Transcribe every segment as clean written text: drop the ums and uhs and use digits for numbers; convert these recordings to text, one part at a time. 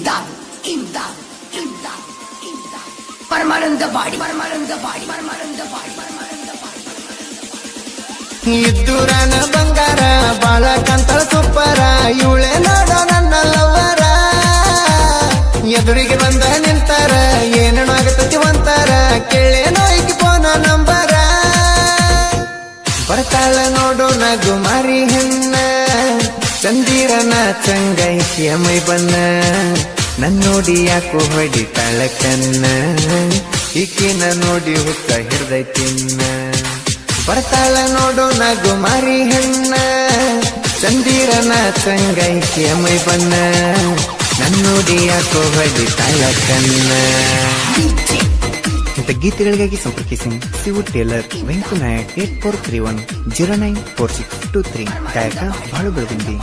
imdad, permanent body. ಇದ್ದೂರನ ಬಂಗಾರ ಬಾಳ ಕಂತಳ ಸುಪ್ಪರ ಇವಳೆ ನೋಡೋ ನನ್ನ ಲವ್ವರ ಎದುರಿಗೆ ಬಂದ ನಿಂತಾರ ಏನೇನು ಆಗತತಿ ಒಂತಾರ ಕೇಳೇನೋ ಈಕಿ ಫೋನ ನಂಬರ ಬರ್ತಾಳ ನೋಡು ನಗು ಮಾರಿ ಹೆಣ್ಣ ಚಂದಿರನ ಚಂಗೈಕಿಯ ಮೈ ಬನ್ನ ನನ್ನೋಡಿ ಯಾಕೋ ಹೊಡಿತಾಳ ಕನ್ನ ಈಕಿನ ನೋಡಿ ಹುತ್ತ ಹಿಡ್ದೈತಿನ್ನ ಬರ್ತಾಳ ನೋಡು ನಗು ಮಾರಿ ಹೆಣ್ಣ ಚಂದಿರನ ಚಂಗೈಕಿಯ ಮೈ ಬನ್ನ ನನ್ನೋಡಿ ಯಾಕೋ ಹೊಡಿತಾಳ ಕನ್ನ ಇಂಥ ಗೀತೆಗಳಿಗಾಗಿ ಸಂಪರ್ಕಿಸಿ ಸಿವು ಟೇಲರ್ ವೆಂಕು ನಾಯಕ್ 8431094623 ಗಾಯಕ ಬಾಳು ಬೆಳಗುಂದಿ.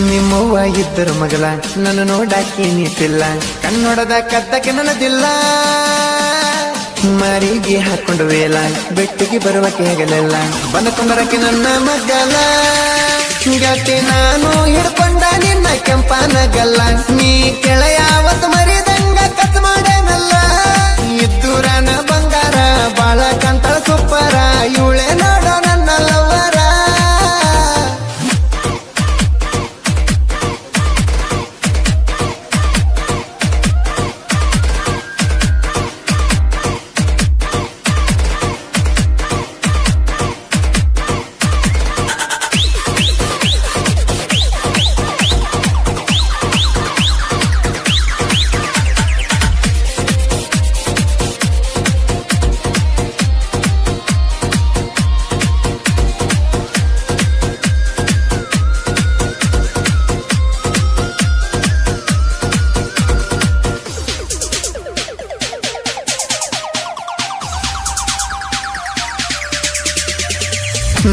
ನಿಮ್ಮವ್ವ ಇದ್ದರು ಮಗಲ ನನ್ನ ನೋಡಾಕಿ ನೀತಿಲ್ಲ ಕನ್ನಡದ ಕದ್ದಕ್ಕೆ ನನ್ನದಿಲ್ಲ ಮರಿಗೆ ಹಾಕೊಂಡು ವೇಲ ಬೆಟ್ಟಿಗೆ ಬರುವಕ್ಕೆ ಆಗಲಿಲ್ಲ ಬಂದಕೊಂಡರಕ್ಕೆ ನನ್ನ ಮಗಲ ಗಟ್ಟಿ ನಾನು ಹಿಡ್ಕೊಂಡ ನಿನ್ನ ಕೆಂಪನಗಲ್ಲ ನೀ ಕೆಳ ಯಾವತ್ತು ಮರಿದಂಗ ಕತ್ ಮಾಡೇನಲ್ಲ ಇದ್ದೂರನ ಬಂಗಾರ ಬಾಳ ಕಂತಳ ಸುಪ್ಪರ ಇವಳೆ ನೋಡೋ ನನ್ನ ಲವ್ವರ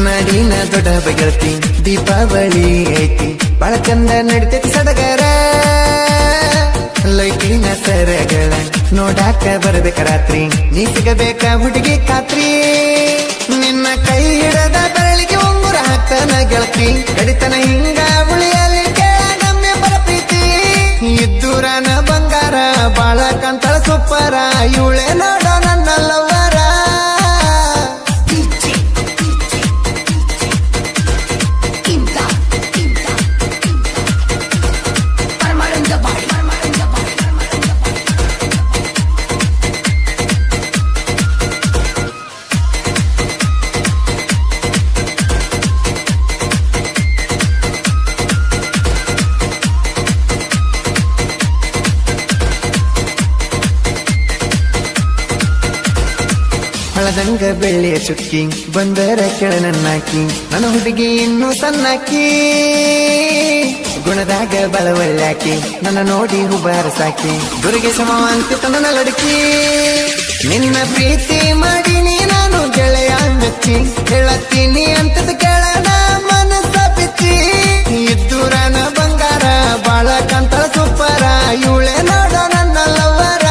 ನಾಡಿನ ದೊಡ್ಡ ಬಗೆಳ್ತಿ ದೀಪಾವಳಿ ಐತಿ ಬಾಳ ಚಂದ ನಡಿತೈತಿ ಸಡಗರ ಲೈಟಿನ ಸರಗಳ ನೋಡಾಕ ಬರ್ಬೇಕ ರಾತ್ರಿ ನೀ ಸಿಗಬೇಕ ಹುಡುಗಿ ಖಾತ್ರಿ ನಿನ್ನ ಕೈ ಹಿಡದ ಬೆರಳಿಗೆ ಉಂಗುರ ಹಾಕ್ತಾನ ಗೆಳತಿ ಕಡಿತನ ಹಿಂಗ ಉಳಿಯಲ್ಲಿ ಕೇಳಮ್ಮೆ ಬರಪ್ರೀತಿ ಇದ್ದೂರನ ಬಂಗಾರ ಬಾಳ ಕಂತಳ ಸುಪ್ಪರ ಇವಳೆ ನೋಡೋ ನನ್ನ ಲವ್ವರ ಹಳದಂಗ ಬೆಳ್ಳಿಯ ಚುಕ್ಕಿ ಬಂದರ ಕೆಳ ನನ್ನಾಕಿ ನನ್ನ ಹುಡುಗಿ ಇನ್ನೂ ಸಣ್ಣಾಕಿ ಗುಣದಾಗ ಬಳವಳ್ಳಾಕಿ ನನ್ನ ನೋಡಿ ಹುಬಾರ ಸಾಕಿ ದುರ್ಗೆ ಸಮ ಅಂತ ನನ್ನ ಲಡಕಿ ನಿನ್ನ ಪ್ರೀತಿ ಮಾಡೀನಿ ನಾನು ಗೆಳೆಯ ಮೆಚ್ಚಿ ಹೇಳತ್ತೀನಿ ಅಂತದ ಕೆಳನ ಮನಸ್ಸ ಬಿಚ್ಚಿ ಇದ್ದೂರನ ಬಂಗಾರ ಬಾಳ ಕಂತಳ ಸುಪ್ಪರ ಇವಳೆ ನೋಡೋ ನನ್ನ ಲವ್ವರ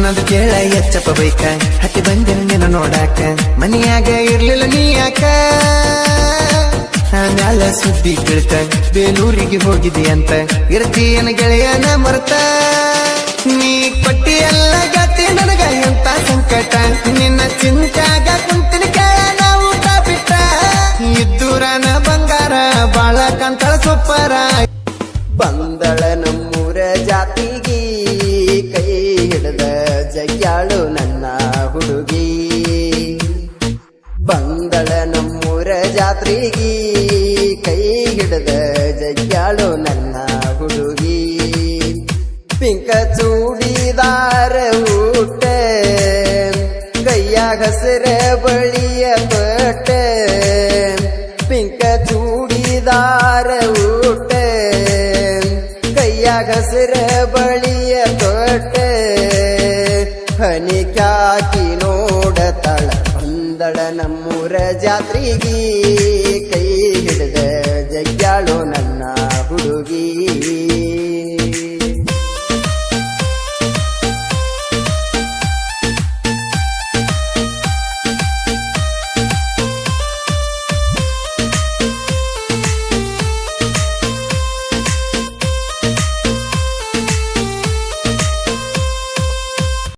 ನಂದು ಕೇಳ ಎಚ್ಚಪ್ಪ ಬೈಕ ಹತ್ತಿ ಬಂದಿನ ನಿನ್ನ ನೋಡಾಕ ಮನಿಯಾಗ ಇರ್ಲಿಲ್ಲ ನೀ ಯಾಕ ಮ್ಯಾಲ ಸುದ್ದಿ ಕೇಳ್ತ ಬೇಲೂರಿಗೆ ಹೋಗಿದಿ ಅಂತ ಇರ್ತೀಯನ ಗೆಳೆಯನ ಮರ್ತ ನೀ ಕೊಟ್ಟಿ ಎಲ್ಲ ಗತಿ ನನಗ ಎಂತ ಸಂಕಟ ನಿನ್ನ ಚಿಂತ್ಯಾಗ ಕುಂತಿನ ಕೇಳ ನಾವು ಊಟ ಬಿಟ್ಟ ಇದ್ದೂರನ ಬಂಗಾರ ಬಾಳ ಕಂತಳ ಸುಪ್ಪರ ಬಾರ ಬಂದಳ ನಮ್ಮೂರ ಜಾತಿಗಿ ಕೈ ಹಿಡ್ದ ಜಗ್ಯಾಳು ನನ್ನ ಹುಡುಗಿ ಬಂದಳ ನಮ್ಮೂರ ಜಾತ್ರೆಗಿ ಕೈ ಹಿಡ್ದ ಜಗ್ಯಾಳು ನನ್ನ ಹುಡುಗಿ ಪಿಂಕ ಚೂಡಿದಾರ ಊಟ ಕೈಯಾಗ ಹಸಿರ ಬಳಿಯ ತೊಟ್ಟ ಪಿಂಕ ಚೂಡಿದಾರ ಊಟ ಕೈಯಾಗ ಹಸಿರ ಬಳಿಯ ತೊಟ್ಟ ಹನಿ ಕ್ಯಾಕಿ ನೋಡತಳ ಬಂದಳ ನಮ್ಮೂರ ಜಾತ್ರೆಗಿ